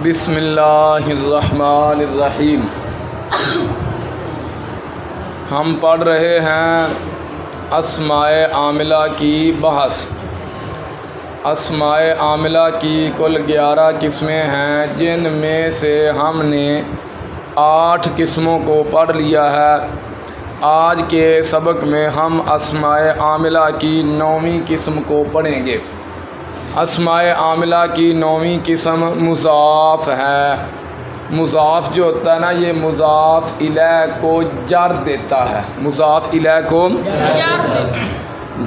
بسم اللہ الرحمن الرحیم۔ ہم پڑھ رہے ہیں اسماء عاملہ کی بحث۔ اسماء عاملہ کی کل 11 قسمیں ہیں، جن میں سے ہم نے 8 قسموں کو پڑھ لیا ہے۔ آج کے سبق میں ہم اسماء عاملہ کی 9ویں قسم کو پڑھیں گے۔ اسماء عاملہ کی 9ویں قسم مضاف ہے۔ مضاف جو ہوتا ہے نا، یہ مضاف الیہ کو جر دیتا ہے۔ مضاف الیہ کو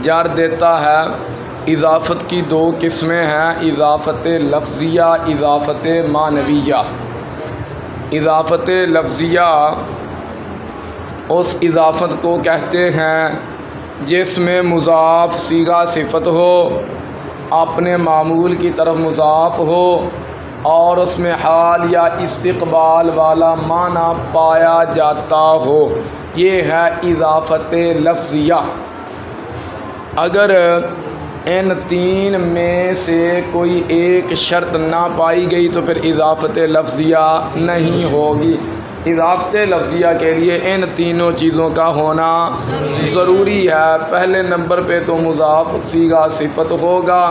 جر دیتا ہے۔ اضافت کی 2 قسمیں ہیں، اضافت لفظیہ، اضافت معنویہ۔ اضافت لفظیہ اس اضافت کو کہتے ہیں جس میں مضاف صیغہ صفت ہو، اپنے معمول کی طرف مضاف ہو اور اس میں حال یا استقبال والا معنی پایا جاتا ہو، یہ ہے اضافت لفظیہ۔ اگر ان 3 میں سے کوئی ایک شرط نہ پائی گئی تو پھر اضافت لفظیہ نہیں ہوگی۔ اضافت لفظیہ کے لیے ان تینوں چیزوں کا ہونا ضروری ہے۔ پہلے نمبر پہ تو مضاف صیغہ صفت ہوگا،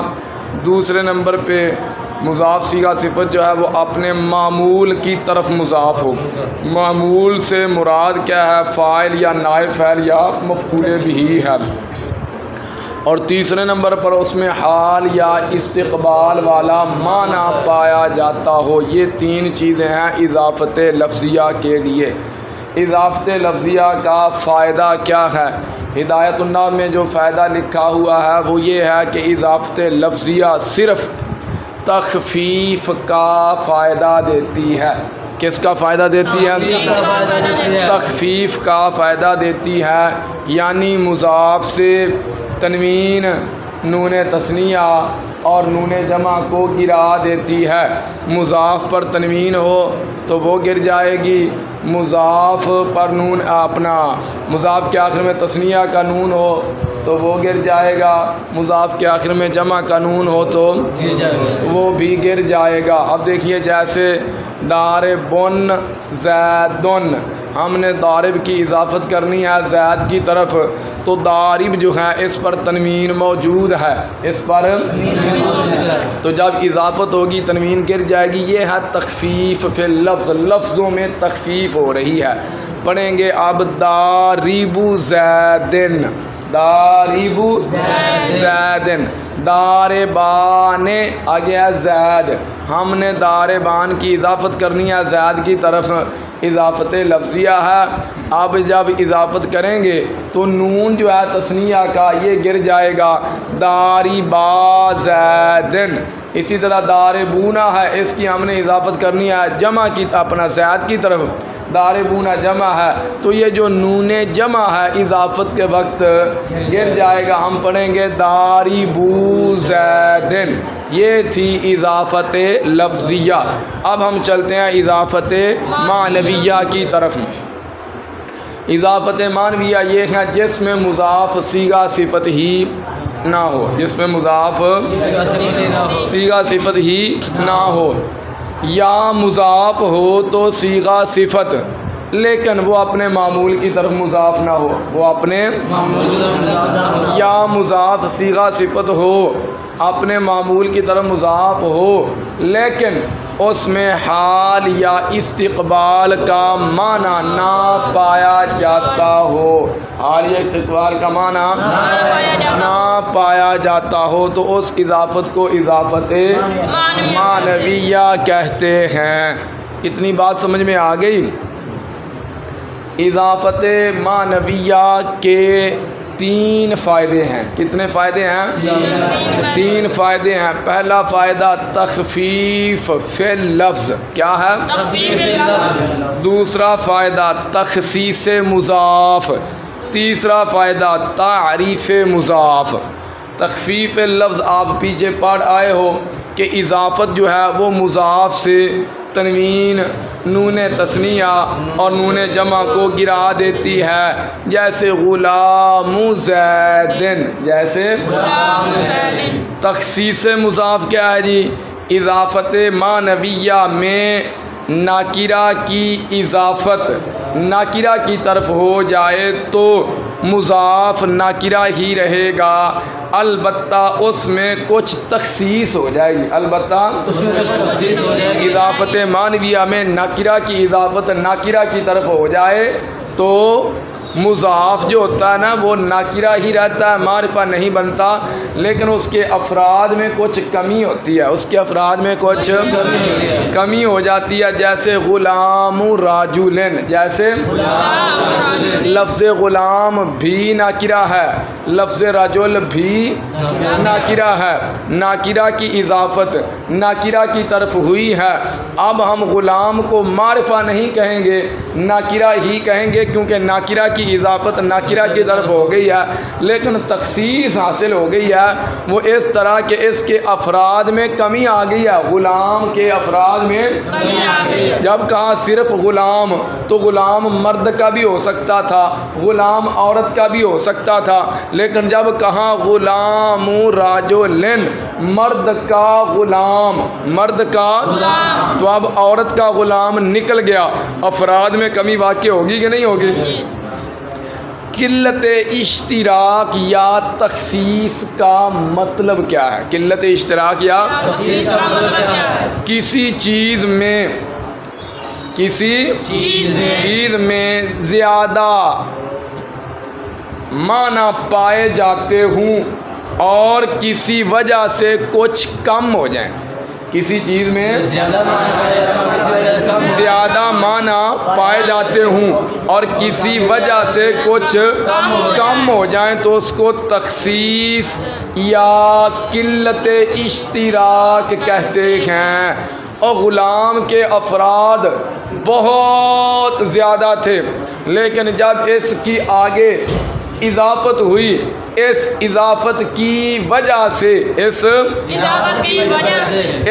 دوسرے نمبر پہ مضاف صیغہ صفت جو ہے وہ اپنے معمول کی طرف مضاف ہو۔ معمول سے مراد کیا ہے؟ فاعل یا نائب فاعل یا مفعول بہ ہے۔ اور تیسرے نمبر پر اس میں حال یا استقبال والا معنی پایا جاتا ہو۔ یہ 3 چیزیں ہیں اضافت لفظیہ کے لیے۔ اضافت لفظیہ کا فائدہ کیا ہے؟ ہدایت النحو میں جو فائدہ لکھا ہوا ہے وہ یہ ہے کہ اضافت لفظیہ صرف تخفیف کا فائدہ دیتی ہے۔ کس کا فائدہ دیتی ہے؟ تخفیف کا فائدہ دیتی ہے، یعنی مضاف سے تنوین، نون تثنیہ اور نون جمع کو گرا دیتی ہے۔ مضاف پر تنوین ہو تو وہ گر جائے گی، مضاف پر نون مضاف کے آخر میں تثنیہ کا نون ہو تو وہ گر جائے گا، مضاف کے آخر میں جمع کا نون ہو تو وہ بھی گر جائے گا۔ اب دیکھیے جیسے داربن زیدن، ہم نے دارب کی اضافت کرنی ہے زید کی طرف، تو دارب جو ہے اس پر تنوین موجود ہے، اس پر تو جب اضافت ہوگی تنوین گر جائے گی۔ یہ ہے تخفیف فی اللفظ، لفظوں میں تخفیف ہو رہی ہے۔ پڑھیں گے اب دارب زیدن، دارب زیدن، داربان آگے ہے زید، ہم نے داربان کی اضافت کرنی ہے زید کی طرف، اضافت لفظیہ ہے۔ اب جب اضافت کریں گے تو نون جو ہے تثنیہ کا یہ گر جائے گا، داربا زیدن۔ اسی طرح داربونا ہے، اس کی ہم نے اضافت کرنی ہے جمع کی زید کی طرف، داربونا جمع ہے تو یہ جو نون جمع ہے اضافت کے وقت گر جائے گا۔ ہم پڑھیں گے داربو زیدن۔ یہ تھی اضافت لفظیہ۔ اب ہم چلتے ہیں اضافت معنویہ کی طرف۔ اضافت معنویہ یہ ہے جس میں مضاف صیغہ صفت ہی نہ ہو، جس میں مضاف صیغہ صفت ہی نہ ہو، یا مضاف ہو تو صیغہ صفت لیکن وہ اپنے معمول کی طرف مضاف نہ ہو، وہ اپنے یا مضاف صیغہ صفت ہو اپنے معمول کی طرف مضاف ہو لیکن اس میں حال یا استقبال کا معنی نہ پایا جاتا ہو، حال یا استقبال کا معنی نہ پایا جاتا ہو تو اس اضافت کو اضافت معنویہ کہتے ہیں۔ اتنی بات سمجھ میں آ گئی؟ اضافت معنویہ کے 3 فائدے ہیں۔ کتنے فائدے ہیں؟ 3 فائدے ہیں۔ پہلا فائدہ تخفیف فی اللفظ، کیا ہے؟ دوسرا فائدہ تخصیص مضاف، تیسرا فائدہ تعریف مضاف۔ تخفیف لفظ آپ پیچھے پڑھ آئے ہو کہ اضافت جو ہے وہ مضاف سے تنوین، نون تثنیہ اور نون جمع کو گرا دیتی ہے، جیسے غلام زیدن، جیسے تخصیص مضاف کیا ہے جی؟ اضافت معنویہ میں ناکرہ کی اضافت ناکرہ کی طرف ہو جائے تو مضاف ناکرہ ہی رہے گا، البتہ اس میں کچھ تخصیص ہو جائے گی، البتہ اس میں کچھ تخصیص ہو جائے گی۔ اضافت معنویہ میں ناکرہ کی اضافت ناکرہ کی طرف ہو جائے تو مضاف جو ہوتا ہے نا وہ ناکرہ ہی رہتا ہے، معرفہ نہیں بنتا، لیکن اس کے افراد میں کچھ کمی ہوتی ہے، اس کے افراد میں کچھ کمی ہو جاتی ہے، جیسے غلام راجلن، جیسے لفظ غلام بھی ناکرہ ہے، لفظ رجل بھی ناکرہ ہے، ناکرہ کی اضافت ناکرہ کی طرف ہوئی ہے، اب ہم غلام کو معرفہ نہیں کہیں گے، ناکرہ ہی کہیں گے، کیونکہ ناکرہ کی اضافت ناکرہ کی طرف ہو گئی ہے، لیکن تخصیص حاصل ہو گئی ہے، وہ اس طرح کہ اس کے افراد میں کمی آ گئی ہے، غلام کے افراد میں کمی آ گئی ہے۔ جب کہا صرف غلام تو غلام مرد کا بھی ہو سکتا تھا، غلام عورت کا بھی ہو سکتا تھا، لیکن جب کہا غلام راجلن، مرد کا غلام، مرد کا، تو اب عورت کا غلام نکل گیا، افراد میں کمی واقع ہوگی کہ نہیں ہوگی؟ قلت اشتراک یا تخصیص کا مطلب کیا ہے؟ قلت اشتراک یا تخصیص کا مطلب کیا ہے؟ کسی چیز میں چیز میں زیادہ معنی پائے جاتے ہوں اور کسی وجہ سے کچھ کم ہو جائیں، کسی چیز میں زیادہ معنی پائے جاتے ہوں اور کسی وجہ سے کچھ کم ہو جائیں تو اس کو تخصیص یا قلت اشتراک کہتے ہیں۔ اور غلام کے افراد بہت زیادہ تھے، لیکن جب اس کی آگے اضافت ہوئی، اس اضافت کی وجہ سے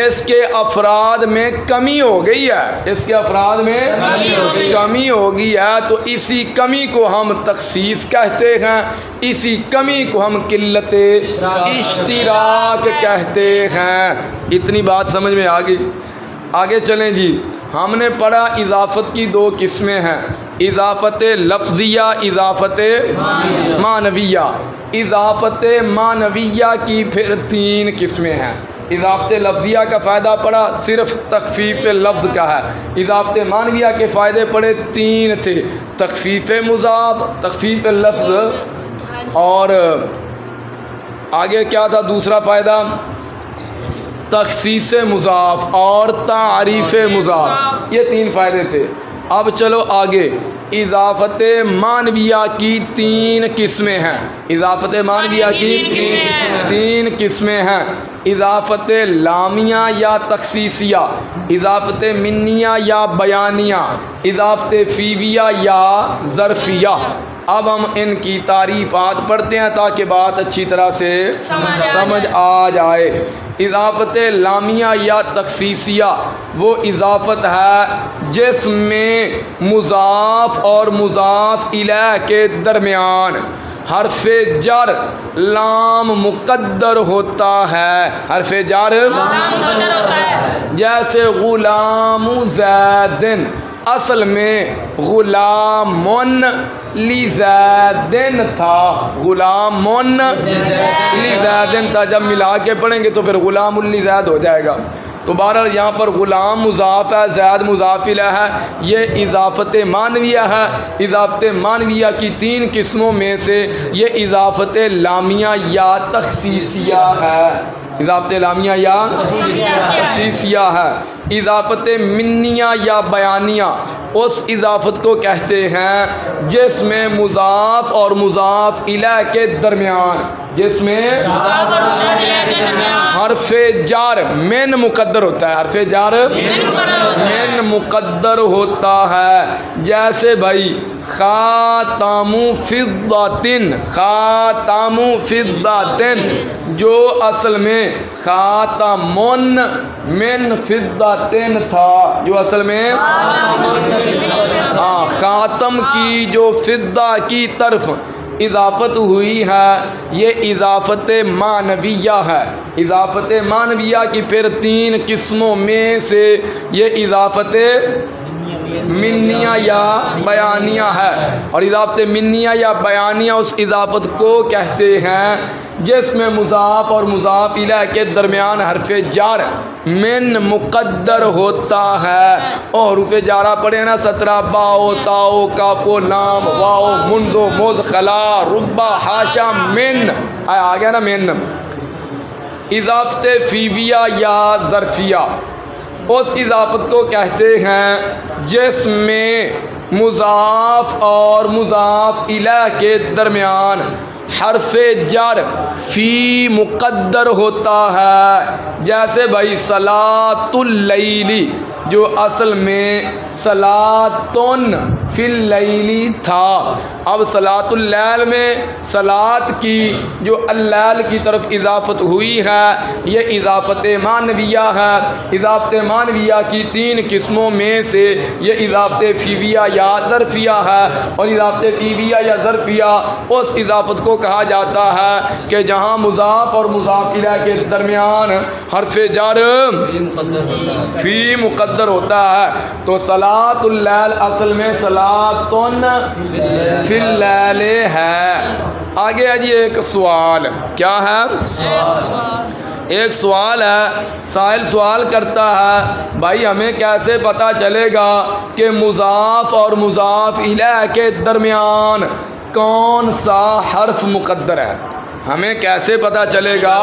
اس کے افراد میں کمی ہو گئی ہے، اس کے افراد میں کمی ہو گئی ہے، تو اسی کمی کو ہم تخصیص کہتے ہیں، اسی کمی کو ہم قلت اشتراک کہتے ہیں۔ اتنی بات سمجھ میں آ گئی؟ آگے چلیں جی، ہم نے پڑھا اضافت کی دو قسمیں ہیں، اضافت لفظیہ، اضافت معنویہ۔ اضافت معنویہ کی پھر تین قسمیں ہیں۔ اضافت لفظیہ کا فائدہ پڑھا، صرف تخفیف لفظ کا ہے۔ اضافت معنویہ کے فائدے پڑھے، تین تھے، تخفیف مضاف، تخفیف لفظ، اور آگے کیا تھا دوسرا فائدہ؟ تخصیص مضاف اور تعریف مضاف، یہ تین فائدے تھے۔ اب چلو آگے، اضافت معنویہ کی تین قسمیں ہیں، اضافت معنویہ کی تین قسمیں ہیں، اضافت لامیہ یا تخصیصیہ، اضافت منیہ یا بیانیہ، اضافت فیویہ یا ظرفیہ۔ اب ہم ان کی تعریفات پڑھتے ہیں تاکہ بات اچھی طرح سے سمجھ آ جائے۔ اضافت لامیہ یا تخصیصیہ وہ اضافت ہے جس میں مضاف اور مضاف الیہ کے درمیان حرف جر لام مقدر ہوتا ہے، حرف جر جیسے غلام زیدن، اصل میں غلامن لزیدن تھا، غلامن لزیدن تھا، جب ملا کے پڑھیں گے تو پھر غلام لزید ہو جائے گا۔ تو بہرحال یہاں پر غلام مضاف ہے، زید مضاف الیہ ہے، یہ اضافت معنویہ ہے۔ اضافت معنویہ کی تین قسموں میں سے یہ اضافت لامیہ یا تخصیصیہ ہے، اضافت لامیہ یا تخصیصیہ ہے۔ اضافت منیہ یا بیانیہ اس اضافت کو کہتے ہیں جس میں مضاف اور مضاف الیہ کے درمیان، جس میں حرف جار من مقدر ہوتا ہے، حرف جار من مقدر ہوتا ہے، جیسے بھائی خاتم فضۃ، خاتم فضۃ جو اصل میں خاتمن من فضۃ تھا، جو اصل میں خاتم کی جو فضہ کی طرف اضافت ہوئی ہے، یہ اضافت معنویہ ہے۔ اضافت معنویہ کی پھر 3 قسموں میں سے یہ اضافت منیہ یا بیانیہ ہے، اور اضافت منیہ یا بیانیہ اس اضافت کو کہتے ہیں جس میں مضاف اور مضاف الیہ کے درمیان حرف جر من مقدر ہوتا ہے۔ اور حروف جارہ پڑھے نا 17 باؤ تاؤ کاف و لام واؤ منزو موز خلا ربا حاشا من، آ گیا نا من۔ اضافت فیویہ یا ظرفیہ اس اضافت کو کہتے ہیں جس میں مضاف اور مضاف الیہ کے درمیان حرف جر فی مقدر ہوتا ہے، جیسے بھائی صلاۃ اللیل جو اصل میں صلاتن فی اللیل تھا، اب صلاۃ اللیل میں صلاۃ کی جو اللیل کی طرف اضافت ہوئی ہے یہ اضافت معنویہ ہے۔ اضافت معنویہ کی 3 قسموں میں سے یہ اضافت فیویہ یا ظرفیہ ہے، اور اضافت فیویہ یا ظرفیہ اس اضافت کو کہا جاتا ہے کہ جہاں مضاف اور مضاف الیہ کے درمیان حرف جر فی مقدر ہوتا ہے۔ تو صلاۃ اللیل اصل میں صلاتن فی اللیل ہے۔ آگے ہے جی ایک سوال، کیا ہے؟ ایک سوال ہے، سائل سوال کرتا ہے بھائی ہمیں کیسے پتہ چلے گا کہ مضاف اور مضاف الیہ کے درمیان کون سا حرف مقدر ہے؟ ہمیں کیسے پتہ چلے گا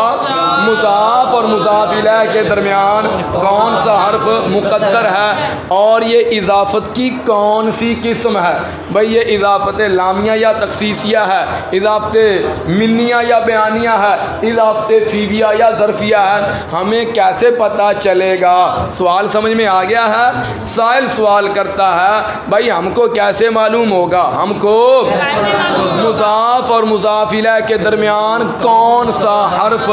مضاف اور مضاف الیہ کے درمیان کون سا حرف مقدر ہے، اور یہ اضافت کی کون سی قسم ہے؟ بھئی یہ اضافت لامیہ یا تخصیصیہ ہے، اضافت منیہ یا بیانیہ ہے، اضافت فیویہ یا ظرفیہ ہے، ہمیں کیسے پتہ چلے گا؟ سوال سمجھ میں آ گیا ہے؟ سائل سوال کرتا ہے بھائی ہم کو کیسے معلوم ہوگا، ہم کو مضاف اور مضاف الیہ کے درمیان کون سا حرف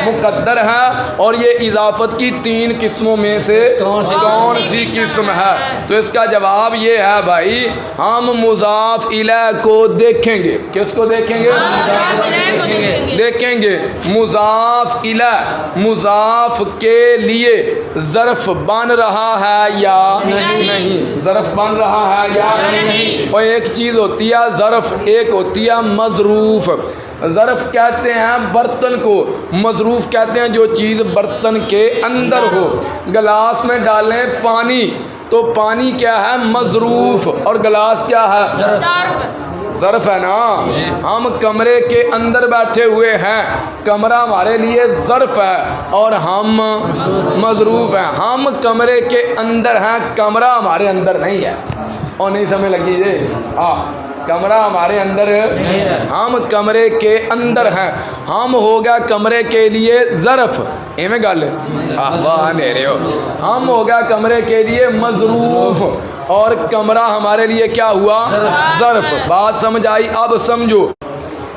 مقدر ہے، اور یہ اضافت کی 3 قسموں میں سے کون سی قسم ہے؟ تو اس کا جواب یہ ہے بھائی ہم مضاف الیہ کو دیکھیں گے۔ کس کو دیکھیں گے؟ دیکھیں گے مضاف الیہ مضاف کے لیے ظرف بن رہا ہے یا نہیں، ظرف بن رہا ہے یا نہیں۔ اور ایک چیز ہوتی ہے ظرف، ایک ہوتی ہے مظروف۔ ظرف کہتے ہیں برتن کو، مظروف کہتے ہیں جو چیز برتن کے اندر ہو۔ گلاس میں ڈالیں پانی تو پانی کیا ہے؟ مظروف، اور گلاس کیا ہے؟ ظرف ہے نا۔ ہم کمرے کے اندر بیٹھے ہوئے ہیں، کمرہ ہمارے لیے ظرف ہے اور ہم مظروف ہیں۔ ہم کمرے کے اندر ہیں، کمرہ ہمارے اندر نہیں ہے، اور نہیں سمجھ لگی جی؟ کمرہ ہمارے اندر، ہم کمرے کے اندر ہیں، ہم ہوگا کمرے کے لیے ظرف، ایویں گل ہم ہوگا کمرے کے لیے مظروف، اور کمرہ ہمارے لیے کیا ہوا؟ ظرف۔ بات سمجھ آئی؟ اب سمجھو،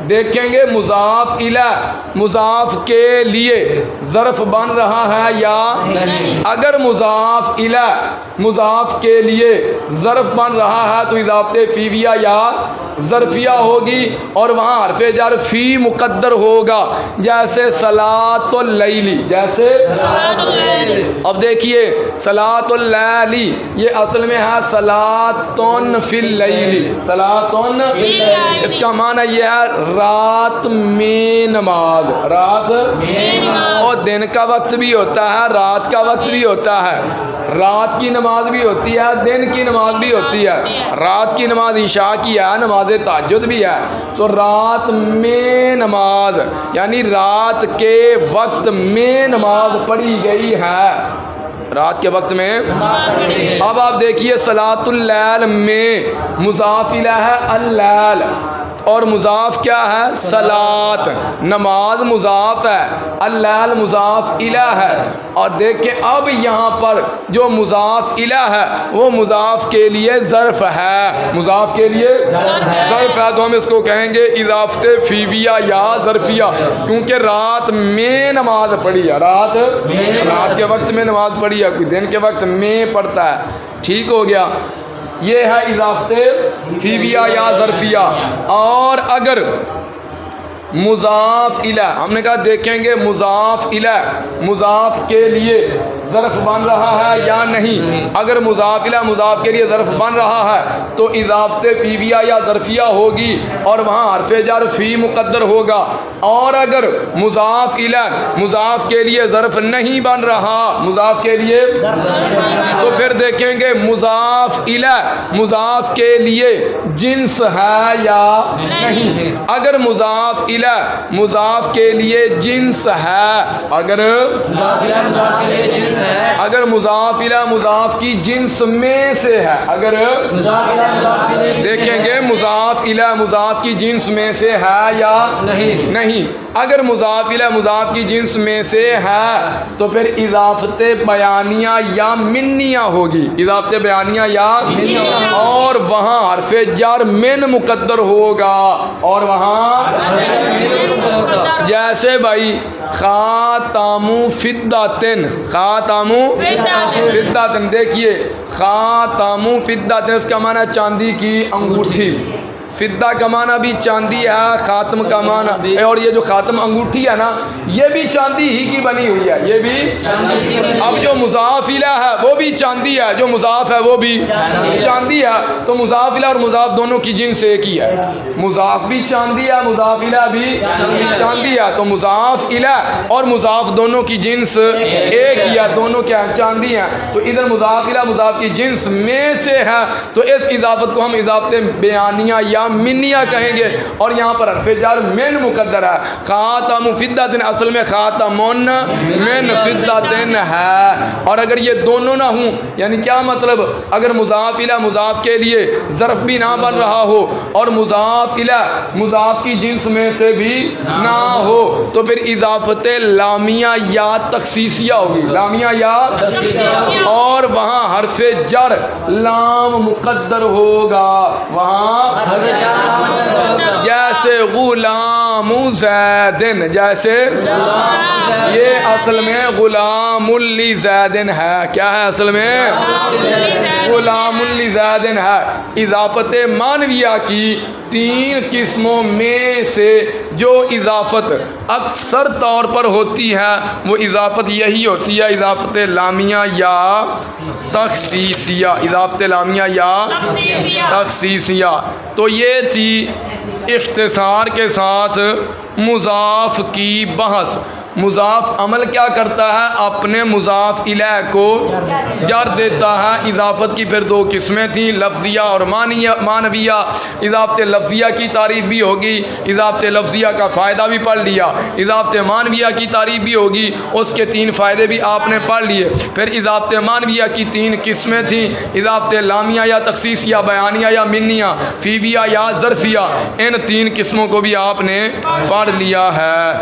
دیکھیں گے مضاف الیہ مضاف کے لیے ظرف بن رہا ہے یا نہیں۔ اگر مضاف الیہ مضاف کے لیے ظرف بن رہا ہے تو اضافت فیویہ یا ظرفیہ ہوگی، اور وہاں حرف جر فی مقدر ہوگا، جیسے صلاۃ اللیل، جیسے اب دیکھیے صلاۃ اللیل یہ اصل میں ہے صلاتن فی اللیل، صلاتن، اس کا معنی یہ ہے رات میں نماز، رات اور دن کا وقت بھی ہوتا ہے، رات کا وقت بھی ہوتا ہے، رات کی نماز بھی ہوتی ہے، دن کی نماز بھی ہوتی ہے۔ رات کی نماز عشاء کی ہے، نماز تہجد بھی ہے، تو رات میں نماز یعنی رات کے وقت میں نماز پڑھی گئی ہے، رات کے وقت میں۔ اب آپ دیکھیے صلاۃ اللیل میں مضاف الیہ ہے اللیل، اور مضاف کیا ہے؟ صلاۃ، نماز مضاف ہے، اللیل مضاف الیہ ہے، اور دیکھیں اب یہاں پر جو مضاف الیہ ہے وہ مضاف کے لیے ظرف ہے، مضاف کے لیے ظرف ہے، تو ہم اس کو کہیں گے اضافت فیویہ یا ظرفیہ، کیونکہ رات میں نماز پڑھی ہے، رات کے وقت میں نماز پڑھی ہے، کوئی دن کے وقت میں پڑھتا ہے۔ ٹھیک ہو گیا، یہ ہے اضافت فیویہ یا ظرفیہ۔ اور اگر مضاف الی، ہم نے کہا دیکھیں گے مضاف الی مضاف کے لیے ظرف بن رہا ہے یا نہیں. اگر مضاف الی مضاف کے لیے ظرف بن رہا ہے تو اضافت فیویہ یا ظرفیہ ہوگی اور وہاں حرف جر فی مقدر ہوگا. اور اگر مضاف الی مضاف کے لیے ظرف نہیں بن رہا، مضاف کے لیے، تو پھر دیکھیں گے مضاف الی مضاف کے لیے جنس ہے یا نہیں. اگر مضاف الی مضاف کے لیے جنس ہے، اگر مضاف الی مضاف کی جنس میں سے ہے، اگر دیکھیں گے مضاف الی مضاف کی جنس میں سے ہے یا نہیں. اگر مضاف الی مضاف کی جنس میں سے ہے تو پھر اضافت بیانیہ یا منیہ ہوگی، اضافت بیانیہ یا اور وہاں حرف جر من مقدر ہوگا. اور وہاں جیسے بھائی خاتم فداتن، خاتم فداتن، دیکھیے خاتم فداتن اس کا معنی چاندی کی انگوٹھی. فدہ کا معنی بھی چاندی ہے، خاتم کا معنی، اور یہ جو خاتم انگوٹھی ہے نا یہ بھی چاندی ہی کی بنی ہوئی ہے، یہ بھی. اب جو مضاف الی ہے وہ بھی چاندی ہے، جو مضاف ہے وہ بھی چاندی ہے. تو مضاف الی اور مضاف دونوں کی جنس ایک ہی ہے، مضاف بھی چاندی ہے مضاف الی بھی چاندی ہے. تو مضاف الی اور مضاف دونوں کی جنس ایک ہی ہے، دونوں کیا ہیں؟ چاندی ہیں. تو ادھر مضاف الی مضاف کی جنس میں سے ہے تو اس اضافت کو ہم اضافت بیانیہ یا منیہ کہیں گے. اور یہاں پر حرف جر من مقدر ہے. خاتم فداتن اصل میں خاتمون من فداتن ہے. اور اگر یہ دونوں نہ ہوں یعنی کیا مطلب، اگر مضاف الی مضاف کے لیے ظرف بھی نہ بن رہا ہو اور مضاف الی مضاف کی جنس میں سے بھی نہ ہو تو پھر اضافت لامیہ یا تخصیصیہ ہوگی، لامیہ یا اور وہاں حرف جر لام مقدر ہوگا. وہاں جیسے غلام زیدن، جیسے یہ اصل میں غلام لزیدن ہے. کیا ہے اصل میں؟ غلام لزیدن ہے. اضافت مانویہ کی 3 قسموں میں سے جو اضافت اکثر طور پر ہوتی ہے وہ اضافت یہی ہوتی ہے، اضافت لامیہ یا تخصیصیہ، اضافت لامیہ یا تخصیصیہ. تو یہ تھی اختصار کے ساتھ مضاف کی بحث. مضاف عمل کیا کرتا ہے؟ اپنے مضاف الیہ کو جر دیتا ہے. اضافت کی پھر 2 قسمیں تھیں، لفظیہ اور معنویہ. اضافت لفظیہ کی تعریف بھی ہوگی، اضافت لفظیہ کا فائدہ بھی پڑھ لیا. اضافت معنویہ کی تعریف بھی ہوگی، اس کے 3 فائدے بھی آپ نے پڑھ لیے. پھر اضافت معنویہ کی 3 قسمیں تھیں، اضافت لامیہ یا تخصیصیہ، بیانیہ یا منیہ، فیویہ یا ظرفیہ. ان 3 قسموں کو بھی آپ نے پڑھ لیا ہے.